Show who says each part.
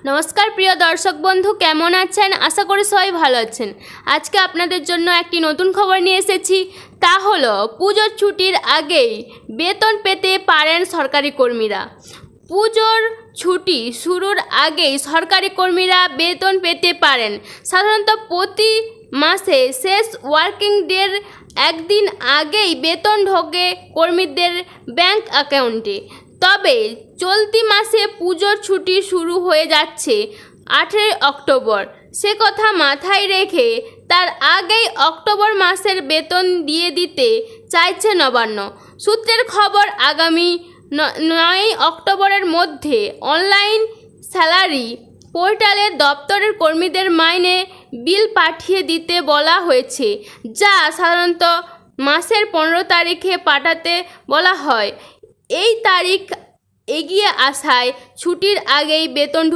Speaker 1: নমস্কার প্রিয় দর্শক বন্ধু, কেমন আছেন? আশা করি সবাই ভালো আছেন। আজকে আপনাদের জন্য একটি নতুন খবর নিয়ে এসেছি, তা হলো পুজোর ছুটির আগেই বেতন পেতে পারেন সরকারি কর্মীরা। পুজোর ছুটি শুরুর আগেই সরকারি কর্মীরা বেতন পেতে পারেন। সাধারণত প্রতি মাসে শেষ ওয়ার্কিং ডের একদিন আগেই বেতন ঢোকে কর্মীদের ব্যাংক অ্যাকাউন্টে। তবে চলতি মাসে পুজোর ছুটি শুরু হয়ে যাচ্ছে 18 অক্টোবর। সে কথা মাথায় রেখে তার আগেই অক্টোবর মাসের বেতন দিয়ে দিতে চাইছে নবান্ন। সূত্রের খবর, আগামী 9 অক্টোবরের মধ্যে অনলাইন স্যালারি পোর্টালে দপ্তরের কর্মীদের মাইনে বিল পাঠিয়ে দিতে বলা হয়েছে, যা সাধারণত মাসের 15 তারিখে পাঠাতে বলা হয়। এই তারিখ এগিয়ে আসায় ছুটির আগেই বেতন